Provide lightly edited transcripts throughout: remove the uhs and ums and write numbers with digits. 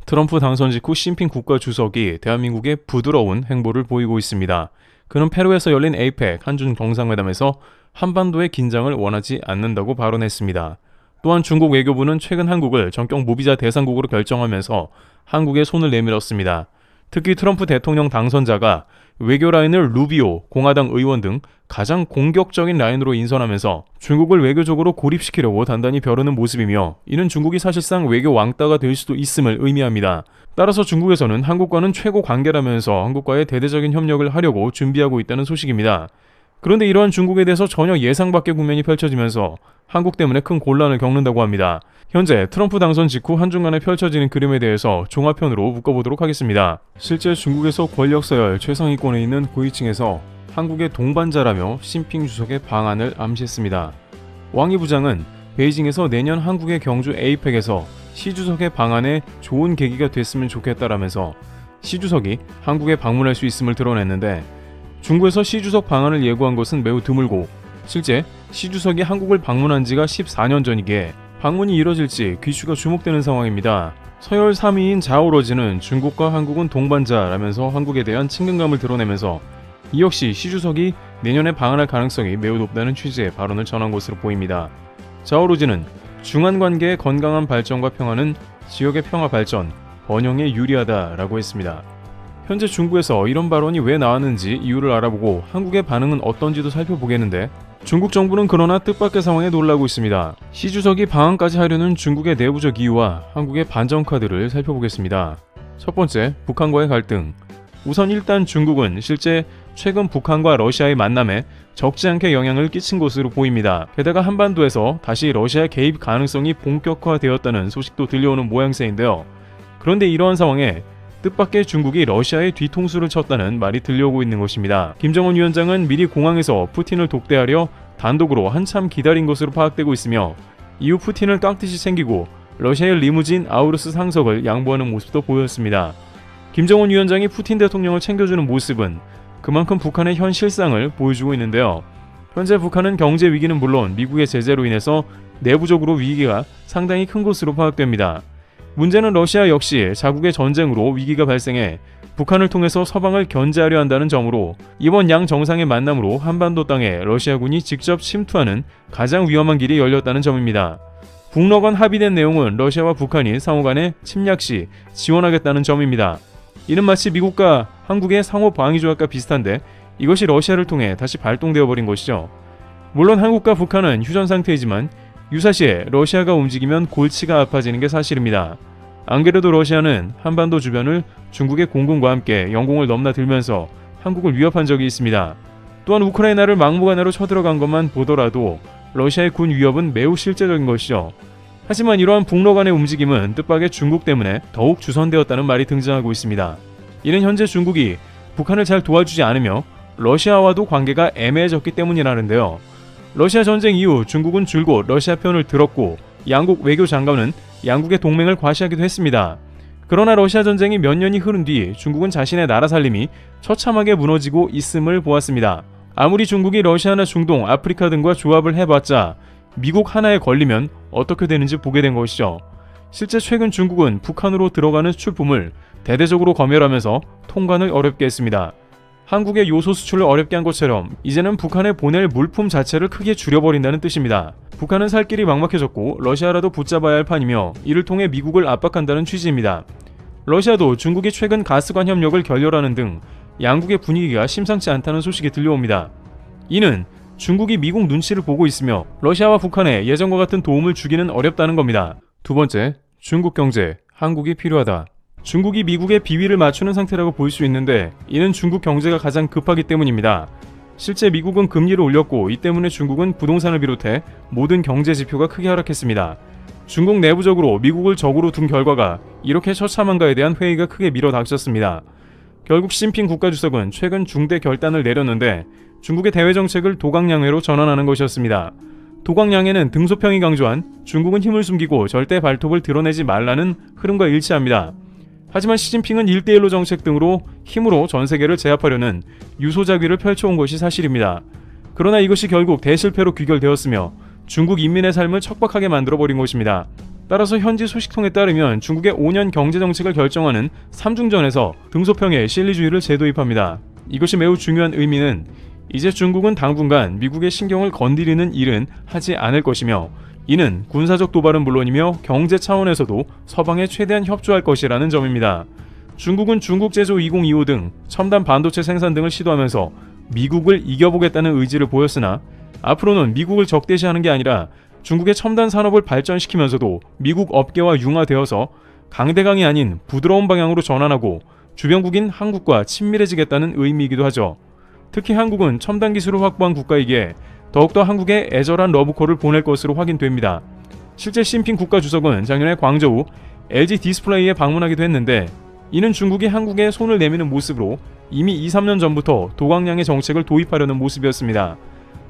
트럼프 당선 직후 시진핑 국가주석이 대한민국에 부드러운 행보를 보이고 있습니다. 그는 페루에서 열린 에이펙 한중 정상회담에서 한반도의 긴장을 원하지 않는다고 발언했습니다. 또한 중국 외교부는 최근 한국을 전격 무비자 대상국으로 결정하면서 한국에 손을 내밀었습니다. 특히 트럼프 대통령 당선자가 외교 라인을 루비오, 공화당 의원 등 가장 공격적인 라인으로 인선하면서 중국을 외교적으로 고립시키려고 단단히 벼르는 모습이며, 이는 중국이 사실상 외교 왕따가 될 수도 있음을 의미합니다. 따라서 중국에서는 한국과는 최고 관계라면서 한국과의 대대적인 협력을 하려고 준비하고 있다는 소식입니다. 그런데 이러한 중국에 대해서 전혀 예상 밖의 국면이 펼쳐지면서 한국 때문에 큰 곤란을 겪는다고 합니다. 현재 트럼프 당선 직후 한중 간에 펼쳐지는 그림에 대해서 종합편으로 묶어보도록 하겠습니다. 실제 중국에서 권력 서열 최상위권에 있는 고위층에서 한국의 동반자라며 시진핑 주석의 방안을 암시했습니다. 왕이 부장은 베이징에서 내년 한국의 경주 에이펙에서 시 주석의 방안에 좋은 계기가 됐으면 좋겠다라면서 시 주석이 한국에 방문할 수 있음을 드러냈는데, 중국에서 시 주석 방안을 예고한 것은 매우 드물고 실제 시 주석이 한국을 방문한 지가 14년 전이기에 방문이 이뤄질지 귀추가 주목되는 상황입니다. 서열 3위인 자오러지는 중국과 한국은 동반자라면서 한국에 대한 친근감을 드러내면서 이 역시 시 주석이 내년에 방한할 가능성이 매우 높다는 취지의 발언을 전한 것으로 보입니다. 자오러지는 중한 관계의 건강한 발전과 평화는 지역의 평화 발전, 번영에 유리하다라고 했습니다. 현재 중국에서 이런 발언이 왜 나왔는지 이유를 알아보고 한국의 반응은 어떤지도 살펴보겠는데, 중국 정부는 그러나 뜻밖의 상황에 놀라고 있습니다. 시 주석이 방한까지 하려는 중국의 내부적 이유와 한국의 반전 카드를 살펴보겠습니다. 첫 번째, 북한과의 갈등. 우선 일단 중국은 실제 최근 북한과 러시아의 만남에 적지 않게 영향을 끼친 것으로 보입니다. 게다가 한반도에서 다시 러시아의 개입 가능성이 본격화되었다는 소식도 들려오는 모양새인데요. 그런데 이러한 상황에 뜻밖의 중국이 러시아의 뒤통수를 쳤다는 말이 들려오고 있는 것입니다. 김정은 위원장은 미리 공항에서 푸틴을 독대하려 단독으로 한참 기다린 것으로 파악되고 있으며, 이후 푸틴을 깍듯이 챙기고 러시아의 리무진 아우루스 상석을 양보하는 모습도 보였습니다. 김정은 위원장이 푸틴 대통령을 챙겨주는 모습은 그만큼 북한의 현 실상을 보여주고 있는데요. 현재 북한은 경제 위기는 물론 미국의 제재로 인해서 내부적으로 위기가 상당히 큰 것으로 파악됩니다. 문제는 러시아 역시 자국의 전쟁으로 위기가 발생해 북한을 통해서 서방을 견제하려 한다는 점으로, 이번 양 정상의 만남으로 한반도 땅에 러시아군이 직접 침투하는 가장 위험한 길이 열렸다는 점입니다. 북러 간 합의된 내용은 러시아와 북한이 상호 간에 침략 시 지원하겠다는 점입니다. 이는 마치 미국과 한국의 상호 방위 조약과 비슷한데 이것이 러시아를 통해 다시 발동되어 버린 것이죠. 물론 한국과 북한은 휴전 상태이지만 유사시에 러시아가 움직이면 골치가 아파지는 게 사실입니다. 안 그래도 러시아는 한반도 주변을 중국의 공군과 함께 영공을 넘나들면서 한국을 위협한 적이 있습니다. 또한 우크라이나를 막무가내로 쳐들어간 것만 보더라도 러시아의 군 위협은 매우 실제적인 것이죠. 하지만 이러한 북러 간의 움직임은 뜻밖의 중국 때문에 더욱 주선되었다는 말이 등장하고 있습니다. 이는 현재 중국이 북한을 잘 도와주지 않으며 러시아와도 관계가 애매해졌기 때문이라는데요. 러시아 전쟁 이후 중국은 줄곧 러시아 편을 들었고 양국 외교장관은 양국의 동맹을 과시하기도 했습니다. 그러나 러시아 전쟁이 몇 년이 흐른 뒤 중국은 자신의 나라 살림이 처참하게 무너지고 있음을 보았습니다. 아무리 중국이 러시아나 중동, 아프리카 등과 조합을 해봤자 미국 하나에 걸리면 어떻게 되는지 보게 된 것이죠. 실제 최근 중국은 북한으로 들어가는 수출품을 대대적으로 검열하면서 통관을 어렵게 했습니다. 한국의 요소 수출을 어렵게 한 것처럼 이제는 북한에 보낼 물품 자체를 크게 줄여버린다는 뜻입니다. 북한은 살 길이 막막해졌고 러시아라도 붙잡아야 할 판이며, 이를 통해 미국을 압박한다는 취지입니다. 러시아도 중국이 최근 가스관 협력을 결렬하는 등 양국의 분위기가 심상치 않다는 소식이 들려옵니다. 이는 중국이 미국 눈치를 보고 있으며 러시아와 북한에 예전과 같은 도움을 주기는 어렵다는 겁니다. 두 번째, 중국 경제, 한국이 필요하다. 중국이 미국의 비위를 맞추는 상태라고 볼 수 있는데, 이는 중국 경제가 가장 급하기 때문입니다. 실제 미국은 금리를 올렸고 이 때문에 중국은 부동산을 비롯해 모든 경제 지표가 크게 하락했습니다. 중국 내부적으로 미국을 적으로 둔 결과가 이렇게 처참한가에 대한 회의가 크게 밀어닥쳤습니다. 결국 시진핑 국가주석은 최근 중대 결단을 내렸는데 중국의 대외 정책을 도강양회로 전환하는 것이었습니다. 도강양회는 등소평이 강조한 중국은 힘을 숨기고 절대 발톱을 드러내지 말라는 흐름과 일치합니다. 하지만 시진핑은 1대1로 정책 등으로 힘으로 전세계를 제압하려는 유소작위를 펼쳐온 것이 사실입니다. 그러나 이것이 결국 대실패로 귀결되었으며 중국 인민의 삶을 척박하게 만들어버린 것입니다. 따라서 현지 소식통에 따르면 중국의 5년 경제정책을 결정하는 삼중전에서 등소평에 실리주의를 재도입합니다. 이것이 매우 중요한 의미는 이제 중국은 당분간 미국의 신경을 건드리는 일은 하지 않을 것이며, 이는 군사적 도발은 물론이며 경제 차원에서도 서방에 최대한 협조할 것이라는 점입니다. 중국은 중국 제조 2025 등 첨단 반도체 생산 등을 시도하면서 미국을 이겨보겠다는 의지를 보였으나, 앞으로는 미국을 적대시하는 게 아니라 중국의 첨단 산업을 발전시키면서도 미국 업계와 융화되어서 강대강이 아닌 부드러운 방향으로 전환하고 주변국인 한국과 친밀해지겠다는 의미이기도 하죠. 특히 한국은 첨단 기술을 확보한 국가이기에 더욱더 한국에 애절한 러브콜을 보낼 것으로 확인됩니다. 실제 시진핑 국가주석은 작년에 광저우 LG 디스플레이에 방문하기도 했는데, 이는 중국이 한국에 손을 내미는 모습으로 이미 2-3년 전부터 도강량의 정책을 도입하려는 모습이었습니다.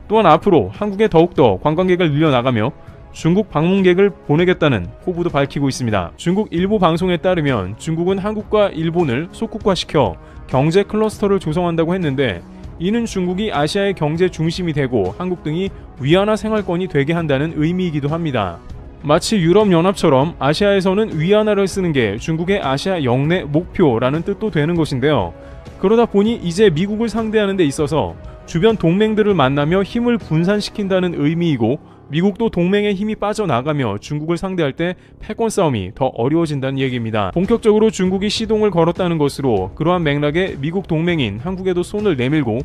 또한 앞으로 한국에 더욱더 관광객을 늘려나가며 중국 방문객을 보내겠다는 포부도 밝히고 있습니다. 중국 일부 방송에 따르면 중국은 한국과 일본을 속국화시켜 경제 클러스터를 조성한다고 했는데, 이는 중국이 아시아의 경제 중심이 되고 한국 등이 위안화 생활권이 되게 한다는 의미이기도 합니다. 마치 유럽연합처럼 아시아에서는 위안화를 쓰는 게 중국의 아시아 영내 목표라는 뜻도 되는 것인데요. 그러다 보니 이제 미국을 상대하는 데 있어서 주변 동맹들을 만나며 힘을 분산시킨다는 의미이고, 미국도 동맹의 힘이 빠져나가며 중국을 상대할 때 패권 싸움이 더 어려워진다는 얘기입니다. 본격적으로 중국이 시동을 걸었다는 것으로 그러한 맥락에 미국 동맹인 한국에도 손을 내밀고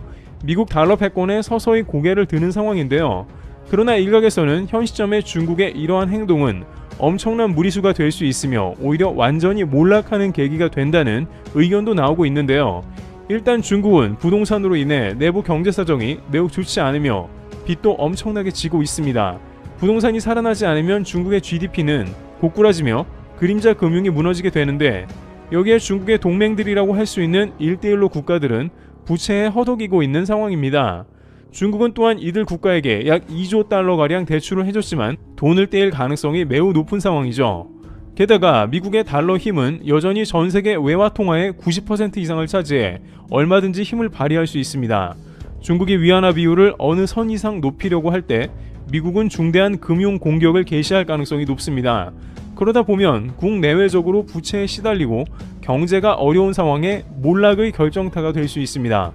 미국 달러 패권에 서서히 고개를 드는 상황인데요. 그러나 일각에서는 현 시점에 중국의 이러한 행동은 엄청난 무리수가 될 수 있으며 오히려 완전히 몰락하는 계기가 된다는 의견도 나오고 있는데요. 일단 중국은 부동산으로 인해 내부 경제 사정이 매우 좋지 않으며 빚도 엄청나게 지고 있습니다. 부동산이 살아나지 않으면 중국의 GDP는 고꾸라지며 그림자 금융이 무너지게 되는데, 여기에 중국의 동맹들이라고 할 수 있는 1대1로 국가들은 부채에 허덕이고 있는 상황입니다. 중국은 또한 이들 국가에게 약 2조 달러가량 대출을 해줬지만 돈을 떼일 가능성이 매우 높은 상황이죠. 게다가 미국의 달러 힘은 여전히 전세계 외화 통화의 90% 이상을 차지해 얼마든지 힘을 발휘할 수 있습니다. 중국이 위안화 비율을 어느 선 이상 높이려고 할 때 미국은 중대한 금융 공격을 개시할 가능성이 높습니다. 그러다 보면 국내외적으로 부채에 시달리고 경제가 어려운 상황에 몰락의 결정타가 될 수 있습니다.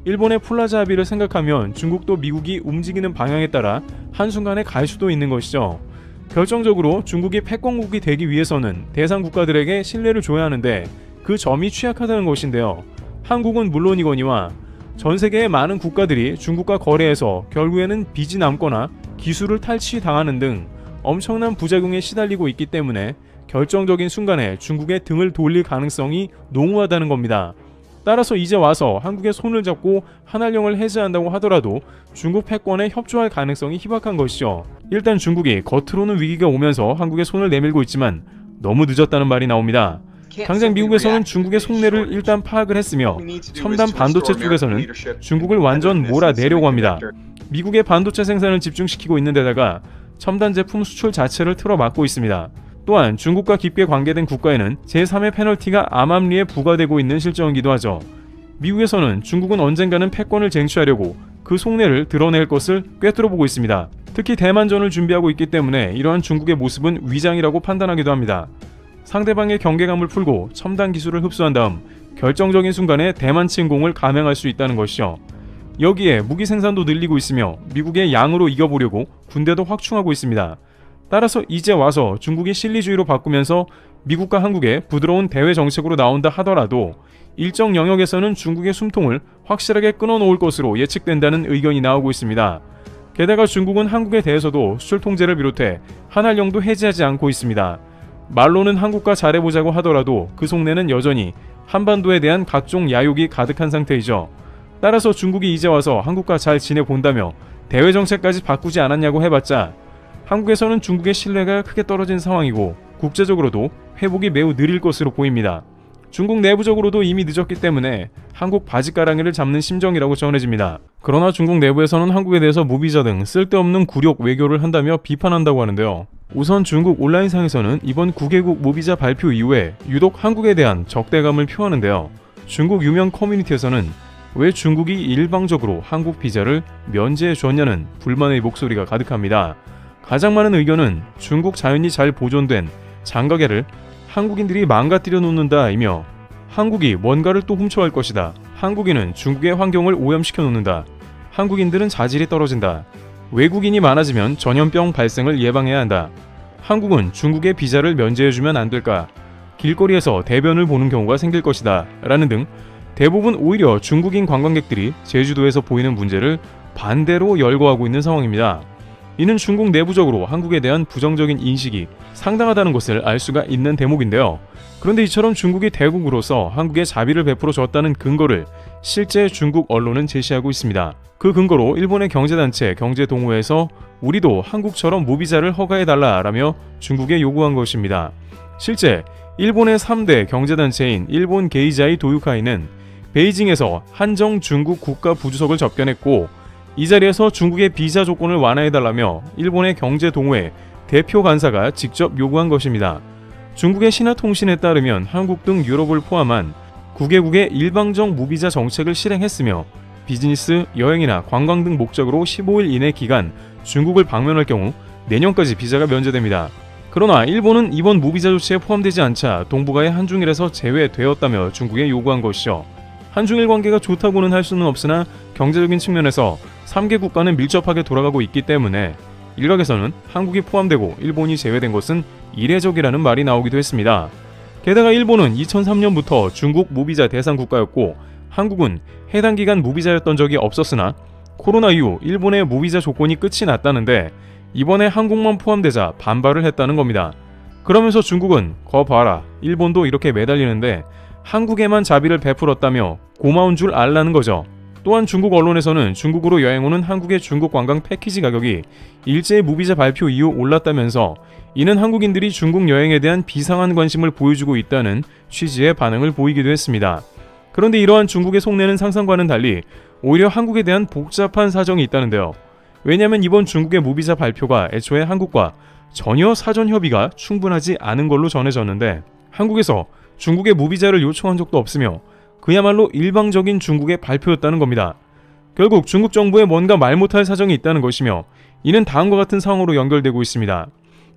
일본의 플라자 합의를 생각하면 중국도 미국이 움직이는 방향에 따라 한순간에 갈 수도 있는 것이죠. 결정적으로 중국이 패권국이 되기 위해서는 대상 국가들에게 신뢰를 줘야 하는데 그 점이 취약하다는 것인데요. 한국은 물론이거니와 전 세계의 많은 국가들이 중국과 거래해서 결국에는 빚이 남거나 기술을 탈취당하는 등 엄청난 부작용에 시달리고 있기 때문에 결정적인 순간에 중국의 등을 돌릴 가능성이 농후하다는 겁니다. 따라서 이제 와서 한국의 손을 잡고 한한령을 해제한다고 하더라도 중국 패권에 협조할 가능성이 희박한 것이죠. 일단 중국이 겉으로는 위기가 오면서 한국의 손을 내밀고 있지만 너무 늦었다는 말이 나옵니다. 당장 미국에서는 중국의 속내를 일단 파악을 했으며 첨단 반도체 쪽에서는 중국을 완전 몰아내려고 합니다. 미국의 반도체 생산을 집중시키고 있는 데다가 첨단 제품 수출 자체를 틀어막고 있습니다. 또한 중국과 깊게 관계된 국가에는 제3의 페널티가 암암리에 부과되고 있는 실정이기도 하죠. 미국에서는 중국은 언젠가는 패권을 쟁취하려고 그 속내를 드러낼 것을 꿰뚫어보고 있습니다. 특히 대만전을 준비하고 있기 때문에 이러한 중국의 모습은 위장이라고 판단하기도 합니다. 상대방의 경계감을 풀고 첨단 기술을 흡수한 다음 결정적인 순간에 대만 침공을 감행할 수 있다는 것이죠. 여기에 무기 생산도 늘리고 있으며 미국의 양으로 이겨보려고 군대도 확충하고 있습니다. 따라서 이제 와서 중국이 실리주의로 바꾸면서 미국과 한국의 부드러운 대외 정책으로 나온다 하더라도 일정 영역에서는 중국의 숨통을 확실하게 끊어놓을 것으로 예측된다는 의견이 나오고 있습니다. 게다가 중국은 한국에 대해서도 수출 통제를 비롯해 한한령도 해제하지 않고 있습니다. 말로는 한국과 잘해보자고 하더라도 그 속내는 여전히 한반도에 대한 각종 야욕이 가득한 상태이죠. 따라서 중국이 이제 와서 한국과 잘 지내본다며 대외 정책까지 바꾸지 않았냐고 해봤자 한국에서는 중국의 신뢰가 크게 떨어진 상황이고 국제적으로도 회복이 매우 느릴 것으로 보입니다. 중국 내부적으로도 이미 늦었기 때문에 한국 바지가랑이를 잡는 심정이라고 전해집니다. 그러나 중국 내부에서는 한국에 대해서 무비자 등 쓸데없는 굴욕 외교를 한다며 비판한다고 하는데요. 우선 중국 온라인상에서는 이번 9개국 무비자 발표 이후에 유독 한국에 대한 적대감을 표하는데요. 중국 유명 커뮤니티에서는 왜 중국이 일방적으로 한국 비자를 면제해 줬냐는 불만의 목소리가 가득합니다. 가장 많은 의견은 중국 자연이 잘 보존된 장가계를 한국인들이 망가뜨려 놓는다이며 한국이 뭔가를 또 훔쳐갈 것이다. 한국인은 중국의 환경을 오염시켜 놓는다. 한국인들은 자질이 떨어진다. 외국인이 많아지면 전염병 발생을 예방해야 한다. 한국은 중국의 비자를 면제해주면 안 될까? 길거리에서 대변을 보는 경우가 생길 것이다. 라는 등 대부분 오히려 중국인 관광객들이 제주도에서 보이는 문제를 반대로 열거하고 있는 상황입니다. 이는 중국 내부적으로 한국에 대한 부정적인 인식이 상당하다는 것을 알 수가 있는 대목인데요. 그런데 이처럼 중국이 대국으로서 한국에 자비를 베풀어 줬다는 근거를 실제 중국 언론은 제시하고 있습니다. 그 근거로 일본의 경제단체 경제동호회에서 우리도 한국처럼 무비자를 허가해달라라며 중국에 요구한 것입니다. 실제 일본의 3대 경제단체인 일본 게이자이 도유카이는 베이징에서 한정 중국 국가 부주석을 접견했고 이 자리에서 중국의 비자 조건을 완화해달라며 일본의 경제동호회 대표 간사가 직접 요구한 것입니다. 중국의 신화통신에 따르면 한국 등 유럽을 포함한 9개국의 일방적 무비자 정책을 실행했으며 비즈니스, 여행이나 관광 등 목적으로 15일 이내 기간 중국을 방문할 경우 내년까지 비자가 면제됩니다. 그러나 일본은 이번 무비자 조치에 포함되지 않자 동북아의 한중일에서 제외되었다며 중국에 요구한 것이죠. 한중일 관계가 좋다고는 할 수는 없으나 경제적인 측면에서 3개 국가는 밀접하게 돌아가고 있기 때문에 일각에서는 한국이 포함되고 일본이 제외된 것은 이례적이라는 말이 나오기도 했습니다. 게다가 일본은 2003년부터 중국 무비자 대상 국가였고 한국은 해당 기간 무비자였던 적이 없었으나 코로나 이후 일본의 무비자 조건이 끝이 났다는데 이번에 한국만 포함되자 반발을 했다는 겁니다. 그러면서 중국은 거 봐라, 일본도 이렇게 매달리는데 한국에만 자비를 베풀었다며 고마운 줄 알라는 거죠. 또한 중국 언론에서는 중국으로 여행 오는 한국의 중국 관광 패키지 가격이 일제히 무비자 발표 이후 올랐다면서 이는 한국인들이 중국 여행에 대한 비상한 관심을 보여주고 있다는 취지의 반응을 보이기도 했습니다. 그런데 이러한 중국의 속내는 상상과는 달리 오히려 한국에 대한 복잡한 사정이 있다는데요. 왜냐하면 이번 중국의 무비자 발표가 애초에 한국과 전혀 사전 협의가 충분하지 않은 걸로 전해졌는데 한국에서 중국의 무비자를 요청한 적도 없으며 그야말로 일방적인 중국의 발표였다는 겁니다. 결국 중국 정부에 뭔가 말 못할 사정이 있다는 것이며 이는 다음과 같은 상황으로 연결되고 있습니다.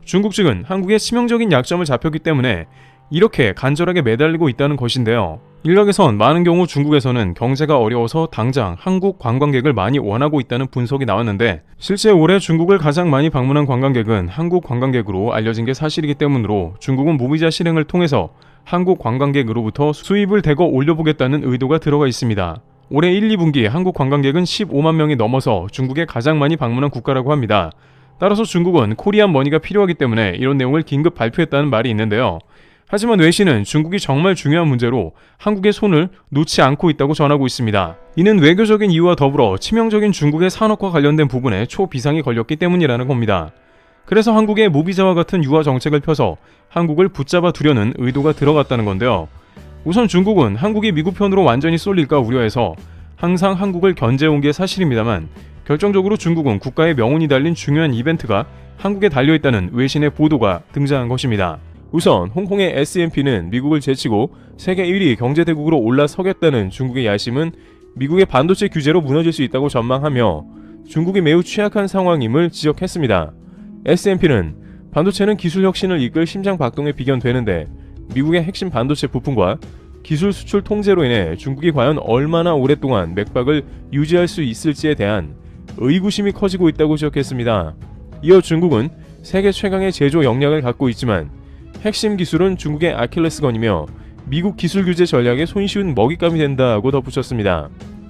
중국 측은 한국의 치명적인 약점을 잡혔기 때문에 이렇게 간절하게 매달리고 있다는 것인데요. 일각에선 많은 경우 중국에서는 경제가 어려워서 당장 한국 관광객을 많이 원하고 있다는 분석이 나왔는데 실제 올해 중국을 가장 많이 방문한 관광객은 한국 관광객으로 알려진 게 사실이기 때문으로 중국은 무비자 실행을 통해서 한국 관광객으로부터 수입을 대거 올려보겠다는 의도가 들어가 있습니다. 올해 1, 2분기 한국 관광객은 15만 명이 넘어서 중국에 가장 많이 방문한 국가라고 합니다. 따라서 중국은 코리안 머니가 필요하기 때문에 이런 내용을 긴급 발표했다는 말이 있는데요. 하지만 외신은 중국이 정말 중요한 문제로 한국의 손을 놓지 않고 있다고 전하고 있습니다. 이는 외교적인 이유와 더불어 치명적인 중국의 산업과 관련된 부분에 초비상이 걸렸기 때문이라는 겁니다. 그래서 한국의 무비자와 같은 유화 정책을 펴서 한국을 붙잡아 두려는 의도가 들어갔다는 건데요. 우선 중국은 한국이 미국 편으로 완전히 쏠릴까 우려해서 항상 한국을 견제해온 게 사실입니다만 결정적으로 중국은 국가의 명운이 달린 중요한 이벤트가 한국에 달려있다는 외신의 보도가 등장한 것입니다. 우선 홍콩의 S&P는 미국을 제치고 세계 1위 경제대국으로 올라서겠다는 중국의 야심은 미국의 반도체 규제로 무너질 수 있다고 전망하며 중국이 매우 취약한 상황임을 지적했습니다. S&P는 반도체는 기술 혁신을 이끌 심장 박동에 비견되는데 미국의 핵심 반도체 부품과 기술 수출 통제로 인해 중국이 과연 얼마나 오랫동안 맥박을 유지할 수 있을지에 대한 의구심이 커지고 있다고 지적했습니다. 이어 중국은 세계 최강의 제조 역량을 갖고 있지만 핵심 기술은 중국의 아킬레스건이며 미국 기술 규제 전략에 손쉬운 먹잇감이 된다고 덧붙였습니다.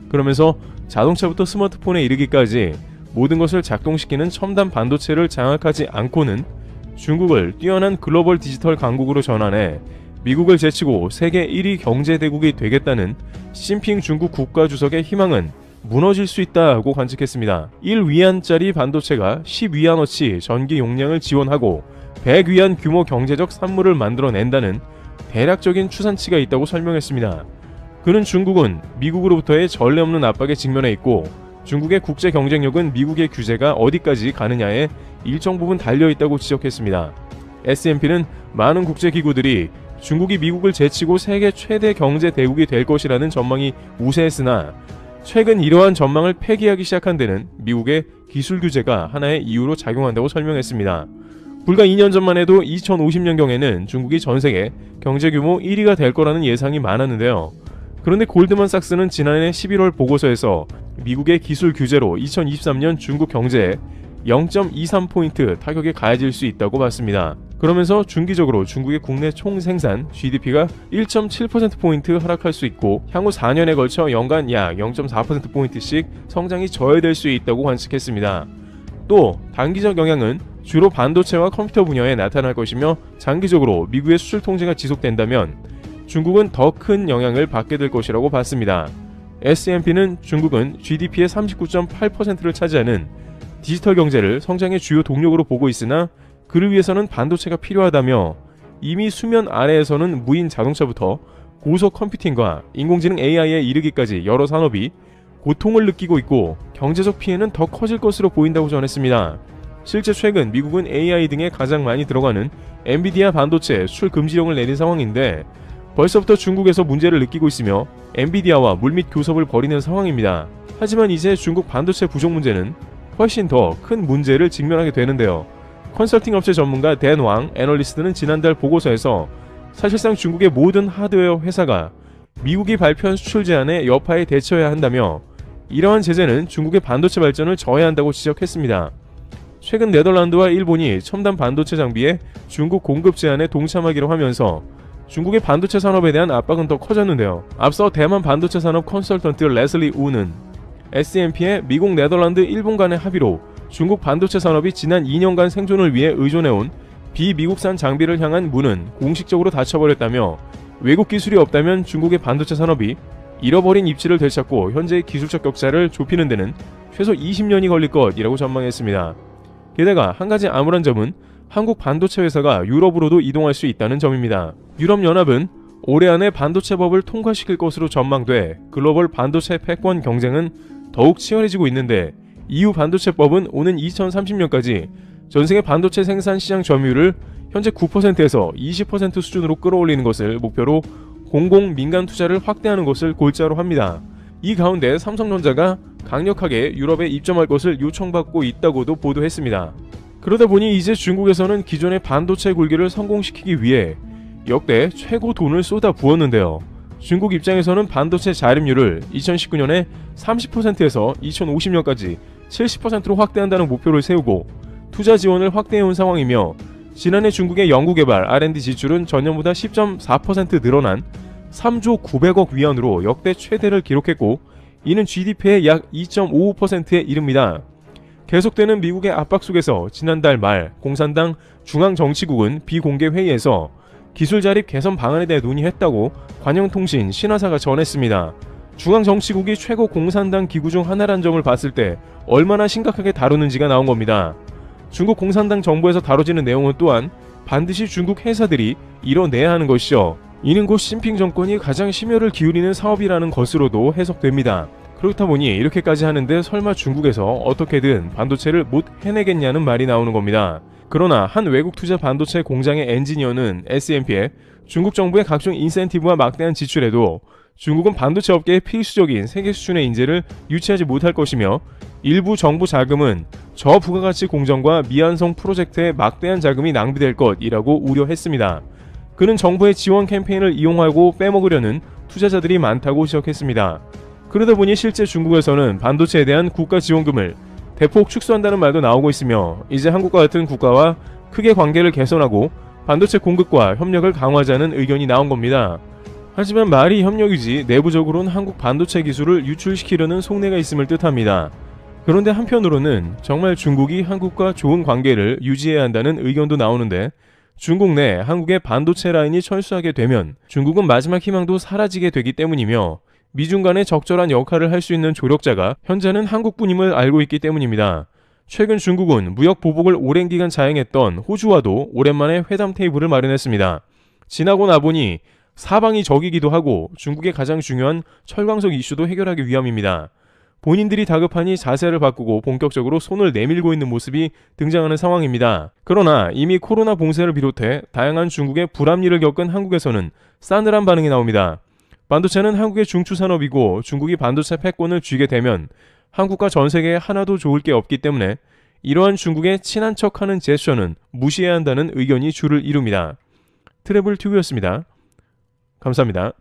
그러면서 자동차부터 스마트폰에 이르기까지 모든 것을 작동시키는 첨단 반도체를 장악하지 않고는 중국을 뛰어난 글로벌 디지털 강국으로 전환해 미국을 제치고 세계 1위 경제대국이 되겠다는 시진핑 중국 국가주석의 희망은 무너질 수 있다고 관측했습니다. 1위안짜리 반도체가 10위안어치 전기 용량을 지원하고 100위안 규모 경제적 산물을 만들어낸다는 대략적인 추산치가 있다고 설명했습니다. 그는 중국은 미국으로부터의 전례 없는 압박에 직면해 있고 중국의 국제 경쟁력은 미국의 규제가 어디까지 가느냐에 일정 부분 달려있다고 지적했습니다. S&P는 많은 국제기구들이 중국이 미국을 제치고 세계 최대 경제 대국이 될 것이라는 전망이 우세했으나 최근 이러한 전망을 폐기하기 시작한 데는 미국의 기술 규제가 하나의 이유로 작용한다고 설명했습니다. 불과 2년 전만 해도 2050년경에는 중국이 전세계 경제규모 1위가 될 거라는 예상이 많았는데요. 그런데 골드만삭스는 지난해 11월 보고서에서 미국의 기술 규제로 2023년 중국 경제에 0.23포인트 타격이 가해질 수 있다고 봤습니다. 그러면서 중기적으로 중국의 국내 총생산 GDP가 1.7%포인트 하락할 수 있고 향후 4년에 걸쳐 연간 약 0.4%포인트씩 성장이 저해될 수 있다고 관측했습니다. 또 단기적 영향은 주로 반도체와 컴퓨터 분야에 나타날 것이며 장기적으로 미국의 수출 통제가 지속된다면 중국은 더 큰 영향을 받게 될 것이라고 봤습니다. S&P는 중국은 GDP의 39.8%를 차지하는 디지털 경제를 성장의 주요 동력으로 보고 있으나 그를 위해서는 반도체가 필요하다며 이미 수면 아래에서는 무인 자동차부터 고속 컴퓨팅과 인공지능 AI에 이르기까지 여러 산업이 고통을 느끼고 있고 경제적 피해는 더 커질 것으로 보인다고 전했습니다. 실제 최근 미국은 AI 등에 가장 많이 들어가는 엔비디아 반도체 수출 금지령을 내린 상황인데 벌써부터 중국에서 문제를 느끼고 있으며 엔비디아와 물밑 교섭을 벌이는 상황입니다. 하지만 이제 중국 반도체 부족 문제는 훨씬 더 큰 문제를 직면하게 되는데요. 컨설팅 업체 전문가 댄 왕 애널리스트는 지난달 보고서에서 사실상 중국의 모든 하드웨어 회사가 미국이 발표한 수출 제한에 여파에 대처해야 한다며 이러한 제재는 중국의 반도체 발전을 저해한다고 지적했습니다. 최근 네덜란드와 일본이 첨단 반도체 장비에 중국 공급 제한에 동참하기로 하면서 중국의 반도체 산업에 대한 압박은 더 커졌는데요. 앞서 대만 반도체 산업 컨설턴트 레슬리 우는 S&P의 미국, 네덜란드, 일본 간의 합의로 중국 반도체 산업이 지난 2년간 생존을 위해 의존해온 비미국산 장비를 향한 문은 공식적으로 닫혀버렸다며 외국 기술이 없다면 중국의 반도체 산업이 잃어버린 입지를 되찾고 현재의 기술적 격차를 좁히는 데는 최소 20년이 걸릴 것이라고 전망했습니다. 게다가 한 가지 암울한 점은 한국 반도체 회사가 유럽으로도 이동할 수 있다는 점입니다. 유럽연합은 올해 안에 반도체법을 통과시킬 것으로 전망돼 글로벌 반도체 패권 경쟁은 더욱 치열해지고 있는데 EU 반도체법은 오는 2030년까지 전세계 반도체 생산 시장 점유율을 현재 9%에서 20% 수준으로 끌어올리는 것을 목표로 공공 민간 투자를 확대하는 것을 골자로 합니다. 이 가운데 삼성전자가 강력하게 유럽에 입점할 것을 요청받고 있다고도 보도했습니다. 그러다 보니 이제 중국에서는 기존의 반도체 굴기를 성공시키기 위해 역대 최고 돈을 쏟아 부었는데요. 중국 입장에서는 반도체 자립률을 2019년에 30%에서 2050년까지 70%로 확대한다는 목표를 세우고 투자 지원을 확대해온 상황이며 지난해 중국의 연구개발 R&D 지출은 전년보다 10.4% 늘어난 3조 900억 위안으로 역대 최대를 기록했고 이는 GDP의 약 2.55%에 이릅니다. 계속되는 미국의 압박 속에서 지난달 말 공산당 중앙정치국은 비공개 회의에서 기술 자립 개선 방안에 대해 논의했다고 관영통신 신화사가 전했습니다. 중앙정치국이 최고 공산당 기구 중 하나란 점을 봤을 때 얼마나 심각하게 다루는지가 나온 겁니다. 중국 공산당 정부에서 다뤄지는 내용은 또한 반드시 중국 회사들이 이뤄내야 하는 것이죠. 이는 곧 시진핑 정권이 가장 심혈을 기울이는 사업이라는 것으로도 해석됩니다. 그렇다 보니 이렇게까지 하는데 설마 중국에서 어떻게든 반도체를 못 해내겠냐는 말이 나오는 겁니다. 그러나 한 외국 투자 반도체 공장의 엔지니어는 S&P에 중국 정부의 각종 인센티브와 막대한 지출에도 중국은 반도체 업계의 필수적인 세계 수준의 인재를 유치하지 못할 것이며 일부 정부 자금은 저부가가치 공정과 미완성 프로젝트에 막대한 자금이 낭비될 것이라고 우려했습니다. 그는 정부의 지원 캠페인을 이용하고 빼먹으려는 투자자들이 많다고 지적했습니다. 그러다 보니 실제 중국에서는 반도체에 대한 국가 지원금을 대폭 축소한다는 말도 나오고 있으며 이제 한국과 같은 국가와 크게 관계를 개선하고 반도체 공급과 협력을 강화하자는 의견이 나온 겁니다. 하지만 말이 협력이지 내부적으로는 한국 반도체 기술을 유출시키려는 속내가 있음을 뜻합니다. 그런데 한편으로는 정말 중국이 한국과 좋은 관계를 유지해야 한다는 의견도 나오는데 중국 내 한국의 반도체 라인이 철수하게 되면 중국은 마지막 희망도 사라지게 되기 때문이며 미중 간의 적절한 역할을 할 수 있는 조력자가 현재는 한국뿐임을 알고 있기 때문입니다. 최근 중국은 무역 보복을 오랜 기간 자행했던 호주와도 오랜만에 회담 테이블을 마련했습니다. 지나고 나보니 사방이 적이기도 하고 중국의 가장 중요한 철광석 이슈도 해결하기 위함입니다. 본인들이 다급하니 자세를 바꾸고 본격적으로 손을 내밀고 있는 모습이 등장하는 상황입니다. 그러나 이미 코로나 봉쇄를 비롯해 다양한 중국의 불합리를 겪은 한국에서는 싸늘한 반응이 나옵니다. 반도체는 한국의 중추 산업이고 중국이 반도체 패권을 쥐게 되면 한국과 전 세계에 하나도 좋을 게 없기 때문에 이러한 중국의 친한 척하는 제스처는 무시해야 한다는 의견이 줄을 이룹니다. 트래블 튜브였습니다. 감사합니다.